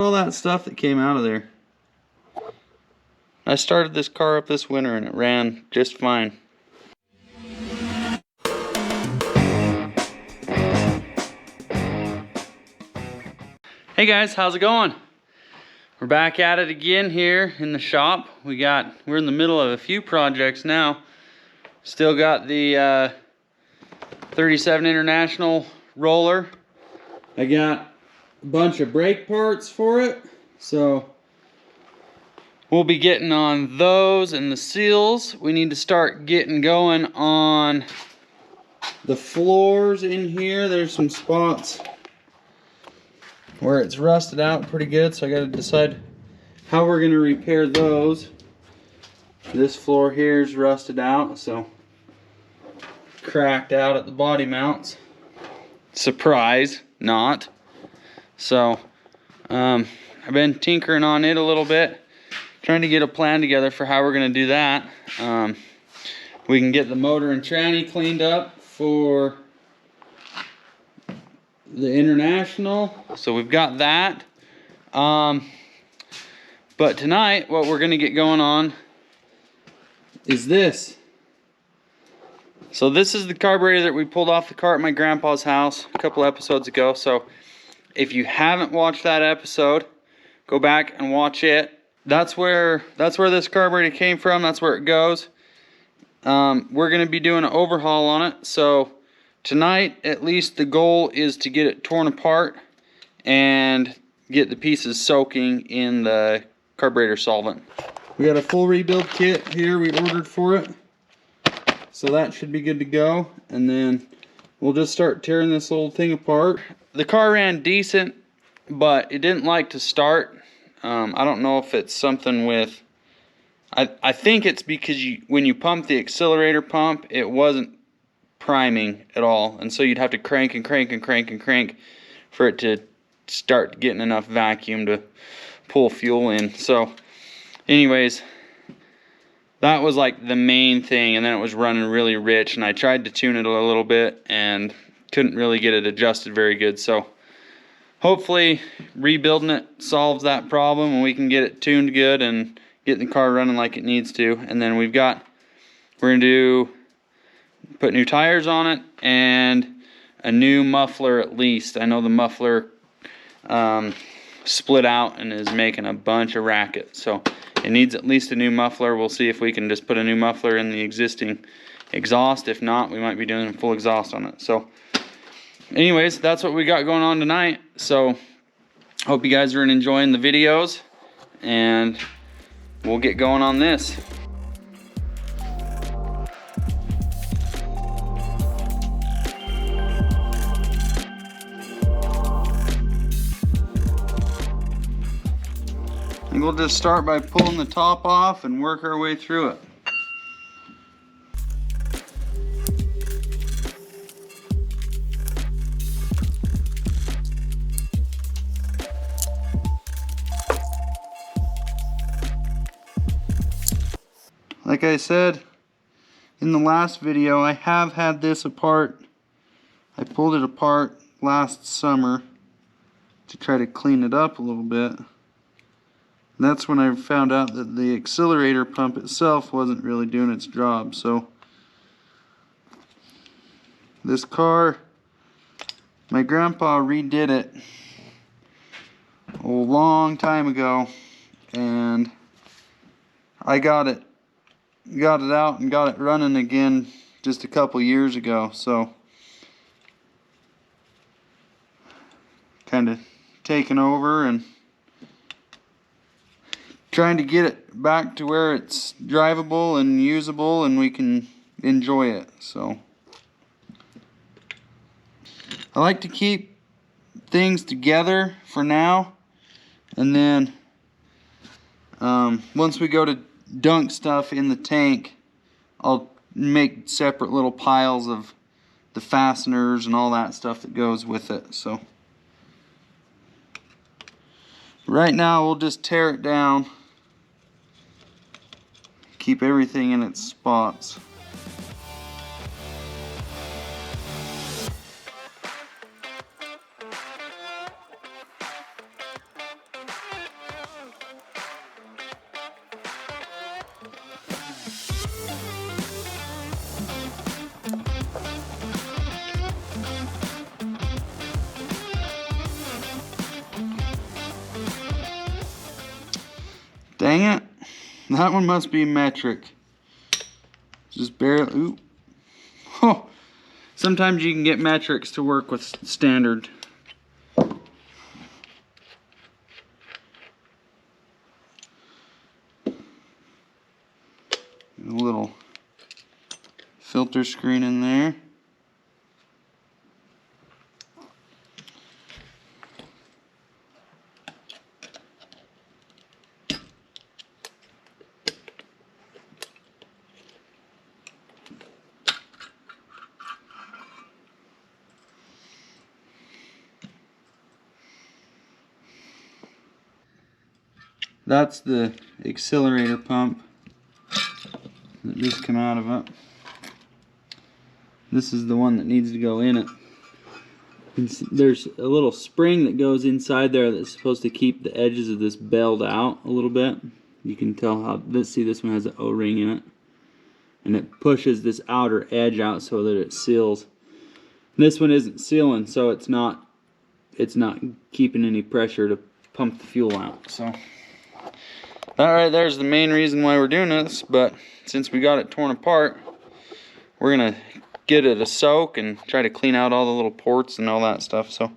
All that stuff that came out of there. I started this car up this winter and it ran just fine. Hey guys, how's it going? We're back at it again here in the shop. We're in the middle of a few projects now. Still got the 37 International roller. I got a bunch of brake parts for it, so we'll be getting on those and the seals. We need to start getting going on the floors in here. There's some spots where it's rusted out pretty good, so I got to decide how we're going to repair those. This floor here is rusted out, so cracked out at the body mounts. Surprise, not. So I've been tinkering on it a little bit, trying to get a plan together for how we're going to do that. We can get the motor and tranny cleaned up for the International, so we've got that. But tonight what we're going to get going on is this. So this is the carburetor that we pulled off the car at my grandpa's house a couple episodes ago. So if you haven't watched that episode, go back and watch it. That's where this carburetor came from. That's where it goes. We're going to be doing an overhaul on it. So tonight, at least, the goal is to get it torn apart and get the pieces soaking in the carburetor solvent. We got a full rebuild kit here we ordered for it, so that should be good to go. And then we'll just start tearing this little thing apart. The car ran decent, but it didn't like to start. I don't know if it's something with... I think it's because when you pump the accelerator pump, it wasn't priming at all, and so you'd have to crank and crank and crank and crank for it to start getting enough vacuum to pull fuel in. So anyways, that was like the main thing, and then it was running really rich, and I tried to tune it a little bit and couldn't really get it adjusted very good. So hopefully rebuilding it solves that problem and we can get it tuned good and get the car running like it needs to. And then we're gonna put new tires on it and a new muffler at least. I know the muffler split out and is making a bunch of racket, so it needs at least a new muffler. We'll see if we can just put a new muffler in the existing exhaust. If not, we might be doing a full exhaust on it. So anyways, that's what we got going on tonight. So hope you guys are enjoying the videos, and we'll get going on this. And we'll just start by pulling the top off and work our way through it. Like I said in the last video, I have had this apart. I pulled it apart last summer to try to clean it up a little bit. And that's when I found out that the accelerator pump itself wasn't really doing its job. So this car, my grandpa redid it a long time ago, and I got it out and got it running again just a couple years ago. So kind of taking over and trying to get it back to where it's drivable and usable and we can enjoy it. So I like to keep things together for now, and then once we go to dunk stuff in the tank, I'll make separate little piles of the fasteners and all that stuff that goes with it. So right now we'll just tear it down, keep everything in its spots. Dang it. That one must be metric. Just barely. Ooh. Oh. Sometimes you can get metrics to work with standard. A little filter screen in there. That's the accelerator pump that just came out of it. This is the one that needs to go in it. There's a little spring that goes inside there that's supposed to keep the edges of this belled out a little bit. You can tell how, see, this one has an O-ring in it. And it pushes this outer edge out so that it seals. This one isn't sealing, so it's not keeping any pressure to pump the fuel out. So that right there's the main reason why we're doing this, but since we got it torn apart, we're gonna get it a soak and try to clean out all the little ports and all that stuff. So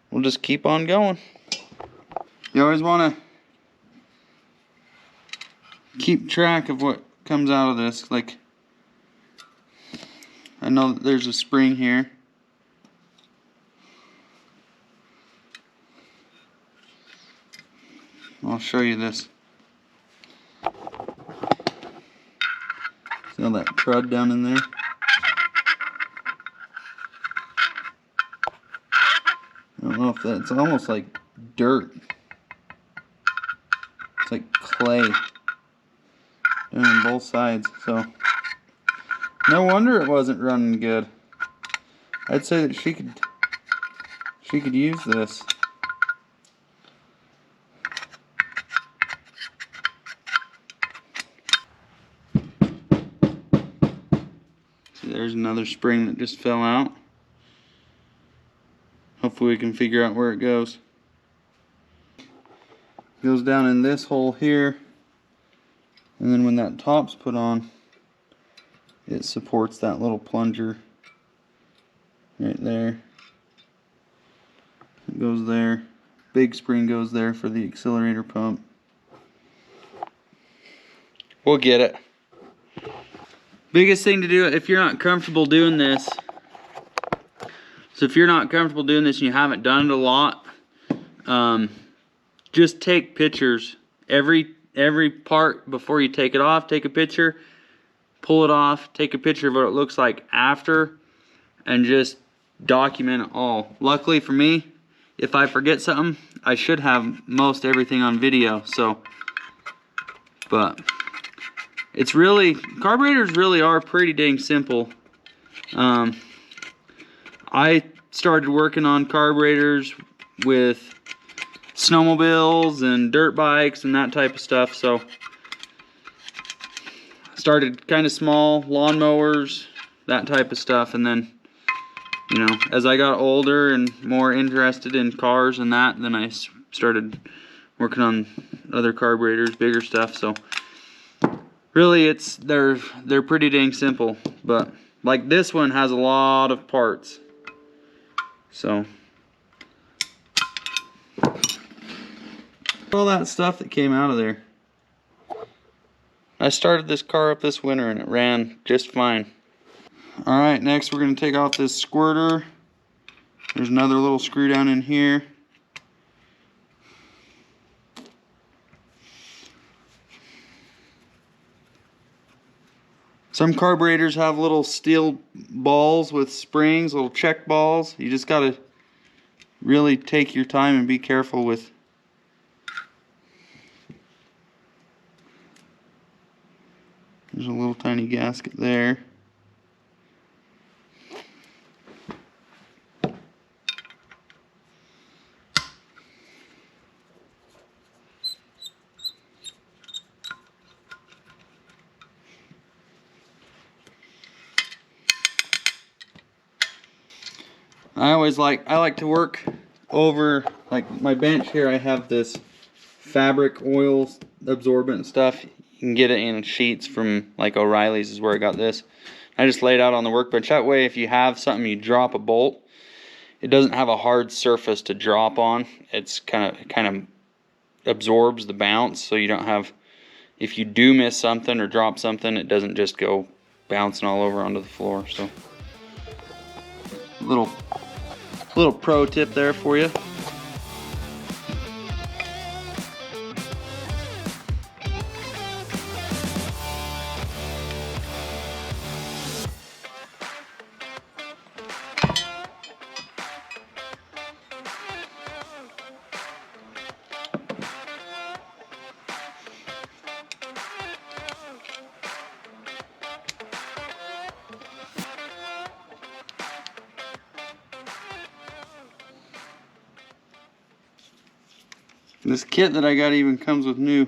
we'll just keep on going. You always want to keep track of what comes out of this. Like, I know that there's a spring here. I'll show you this. See all that crud down in there? I don't know if that's almost like dirt. It's like clay down on both sides. So no wonder it wasn't running good. I'd say that she could use this. See, there's another spring that just fell out. Hopefully we can figure out where it goes. It goes down in this hole here, and then when that top's put on, it supports that little plunger right there. It goes there. Big spring goes there for the accelerator pump. We'll get it. Biggest thing to do if you're not comfortable doing this, so if you're not comfortable doing this and you haven't done it a lot, just take pictures. Every part before you take it off, take a picture, pull it off, take a picture of what it looks like after, and just document it all. Luckily for me, if I forget something, I should have most everything on video. So, but it's really, carburetors really are pretty dang simple. I started working on carburetors with snowmobiles and dirt bikes and that type of stuff. So started kind of small, lawnmowers, that type of stuff, and then, you know, as I got older and more interested in cars and that, then I started working on other carburetors, bigger stuff. So really they're pretty dang simple, but like this one has a lot of parts. So all that stuff that came out of there. I started this car up this winter and it ran just fine. Alright, next we're going to take off this squirter. There's another little screw down in here. Some carburetors have little steel balls with springs, little check balls. You just got to really take your time and be careful with. There's a little tiny gasket there. I like to work over, like my bench here, I have this fabric oil absorbent stuff. You can get it in sheets from like O'Reilly's is where I got this. I just laid it out on the workbench. That way if you have something, you drop a bolt, it doesn't have a hard surface to drop on. It's kind of absorbs the bounce, so you don't have, if you do miss something or drop something, it doesn't just go bouncing all over onto the floor. So little pro tip there for you. This kit that I got even comes with new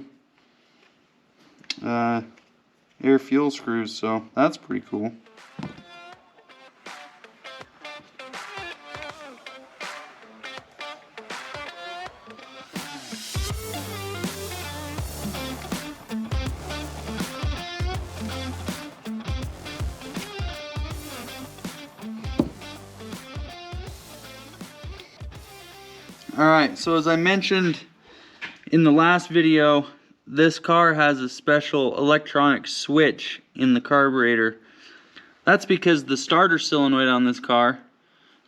air fuel screws, so that's pretty cool. Alright, so as I mentioned in the last video, this car has a special electronic switch in the carburetor. That's because the starter solenoid on this car,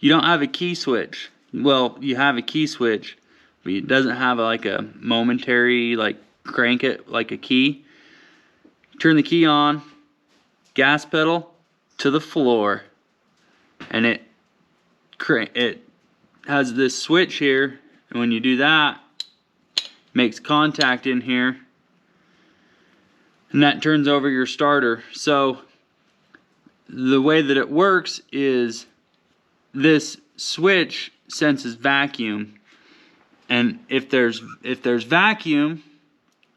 you don't have a key switch. Well, you have a key switch, but it doesn't have like a momentary, like crank it like a key. Turn the key on, gas pedal to the floor, and it has this switch here, and when you do that, makes contact in here, and that turns over your starter. So the way that it works is this switch senses vacuum, and if there's vacuum,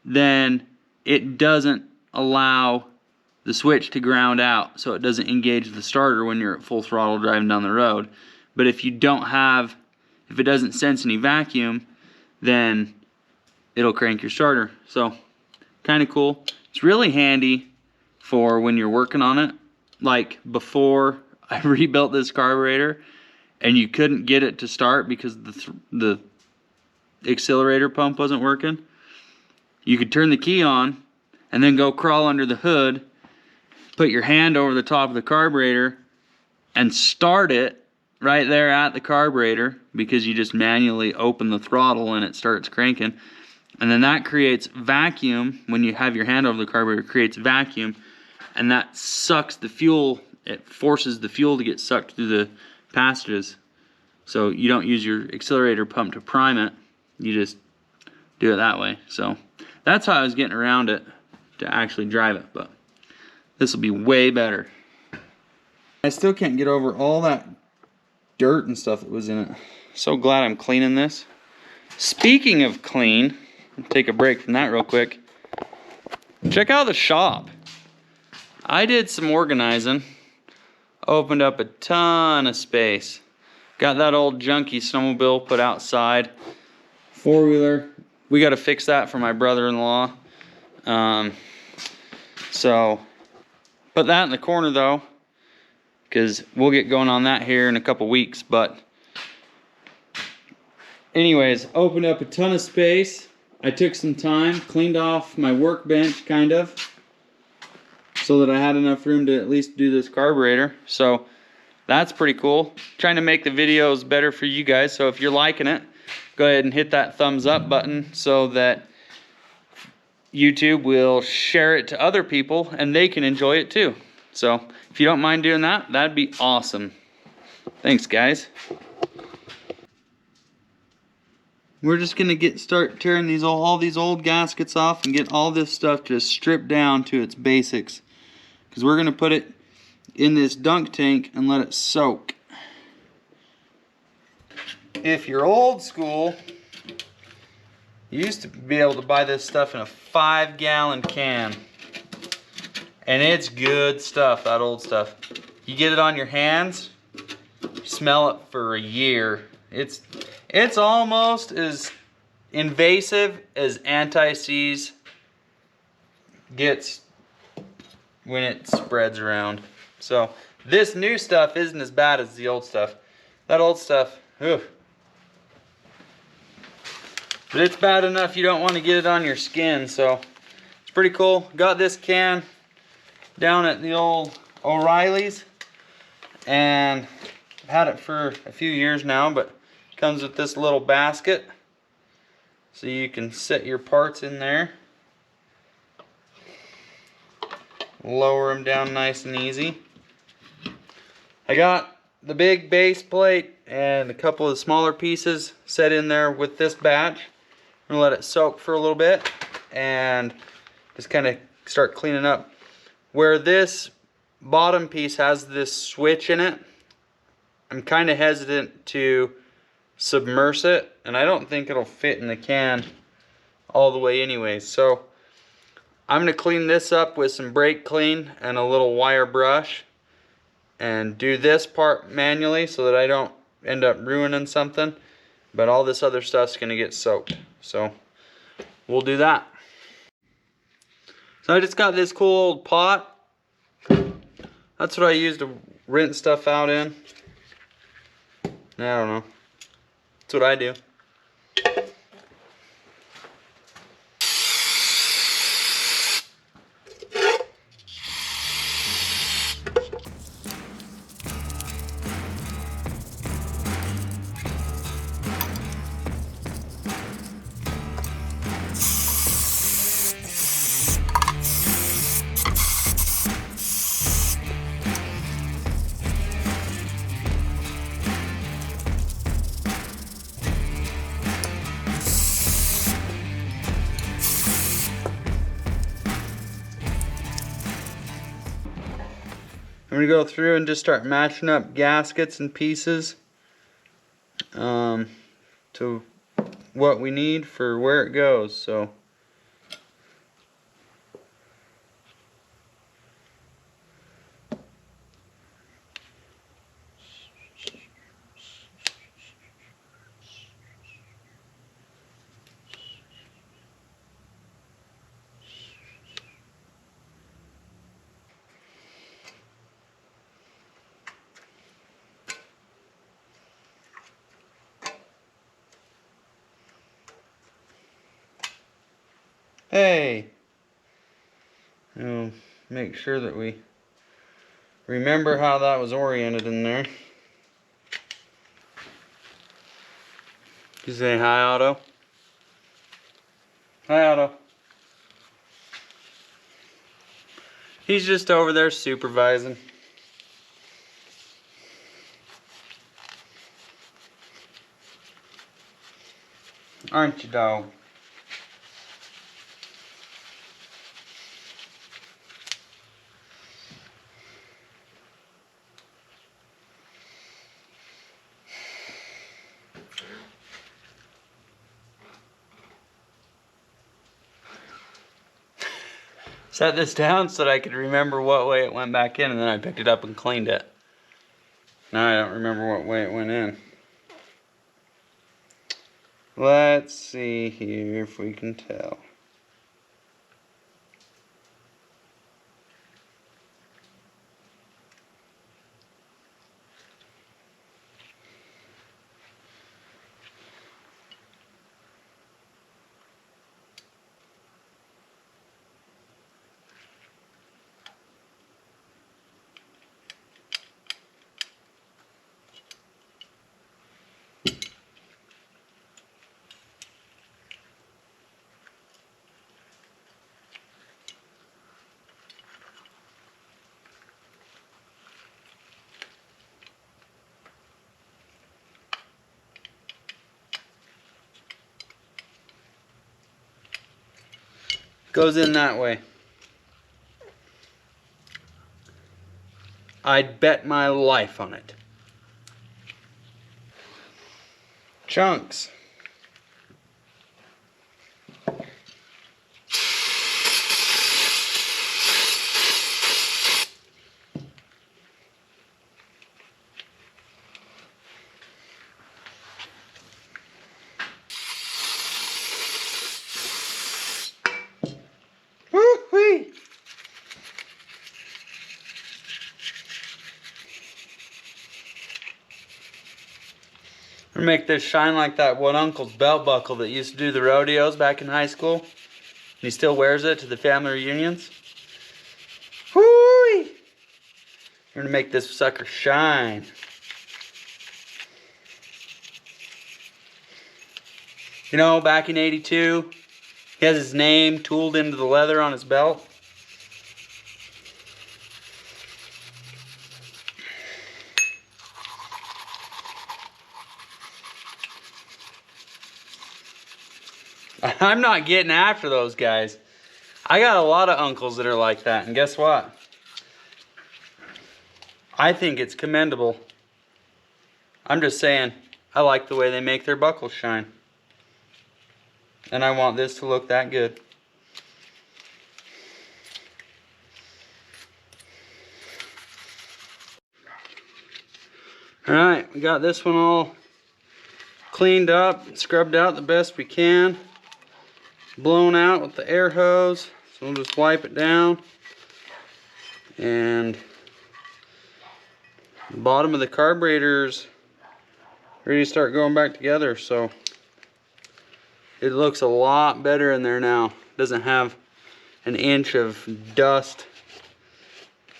then it doesn't allow the switch to ground out, so it doesn't engage the starter when you're at full throttle driving down the road. But if it doesn't sense any vacuum, then it'll crank your starter. So kind of cool. It's really handy for when you're working on it. Like before I rebuilt this carburetor and you couldn't get it to start because the accelerator pump wasn't working, you could turn the key on and then go crawl under the hood, put your hand over the top of the carburetor and start it right there at the carburetor, because you just manually open the throttle and it starts cranking. And then that creates vacuum. When you have your hand over the carburetor, it creates vacuum, and that sucks the fuel. It forces the fuel to get sucked through the passages. So you don't use your accelerator pump to prime it. You just do it that way. So that's how I was getting around it to actually drive it, but this will be way better. I still can't get over all that dirt and stuff that was in it. So glad I'm cleaning this. Speaking of clean, I'll take a break from that real quick. Check out the shop. I did some organizing. Opened up a ton of space. Got that old junky snowmobile put outside. Four-wheeler. We got to fix that for my brother-in-law. So put that in the corner though, because we'll get going on that here in a couple weeks. But anyways, opened up a ton of space. I took some time, cleaned off my workbench kind of, so that I had enough room to at least do this carburetor. So that's pretty cool. Trying to make the videos better for you guys. So if you're liking it, go ahead and hit that thumbs up button so that YouTube will share it to other people and they can enjoy it too. So if you don't mind doing that, that'd be awesome. Thanks, guys. We're just gonna start tearing all these old gaskets off and get all this stuff just stripped down to its basics, because we're gonna put it in this dunk tank and let it soak. If you're old school, you used to be able to buy this stuff in a 5-gallon can. And it's good stuff, that old stuff. You get it on your hands, you smell it for a year. It's almost as invasive as anti-seize gets when it spreads around. So this new stuff isn't as bad as the old stuff. That old stuff, ugh. But it's bad enough you don't want to get it on your skin, so it's pretty cool. Got this can down at the old O'Reilly's, and I've had it for a few years now, but it comes with this little basket, so you can set your parts in there. Lower them down nice and easy. I got the big base plate and a couple of smaller pieces set in there with this batch. I'm gonna let it soak for a little bit and just kind of start cleaning up. Where this bottom piece has this switch in it, I'm kind of hesitant to submerge it, and I don't think it'll fit in the can all the way anyways. So I'm going to clean this up with some brake clean and a little wire brush and do this part manually so that I don't end up ruining something, but all this other stuff's going to get soaked. So we'll do that. So I just got this cool old pot. That's what I use to rinse stuff out in. I don't know. That's what I do. I'm going to go through and just start matching up gaskets and pieces to what we need for where it goes. So hey, we'll make sure that we remember how that was oriented in there. You say hi, Otto? Hi, Otto. He's just over there supervising. Aren't you, dog? Set this down so that I could remember what way it went back in, and then I picked it up and cleaned it. Now I don't remember what way it went in. Let's see here if we can tell. Goes in that way. I'd bet my life on it. Chunks. We're gonna make this shine like that one uncle's belt buckle that used to do the rodeos back in high school. And he still wears it to the family reunions. Whoo! We're gonna make this sucker shine. You know, back in '82, he has his name tooled into the leather on his belt. I'm not getting after those guys. I got a lot of uncles that are like that, and guess what? I think it's commendable. I'm just saying, I like the way they make their buckles shine. And I want this to look that good. Alright, we got this one all cleaned up, scrubbed out the best we can. Blown out with the air hose. So we'll just wipe it down. And the bottom of the carburetor's ready to start going back together. So it looks a lot better in there now. Doesn't have an inch of dust.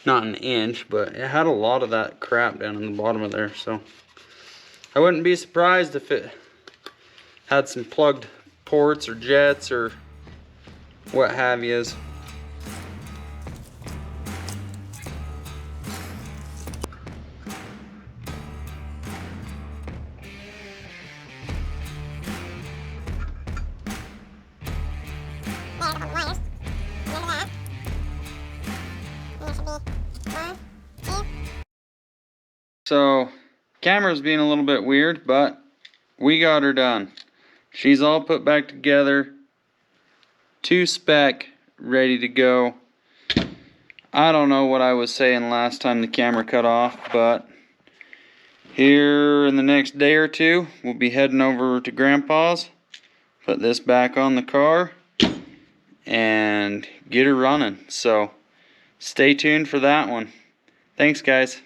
Not an inch, but it had a lot of that crap down in the bottom of there. So I wouldn't be surprised if it had some plugged ports or jets or what have yous. So, camera's being a little bit weird, but we got her done. She's all put back together, to spec, ready to go. I don't know what I was saying last time the camera cut off, but here in the next day or two, we'll be heading over to Grandpa's, put this back on the car, and get her running. So, stay tuned for that one. Thanks, guys.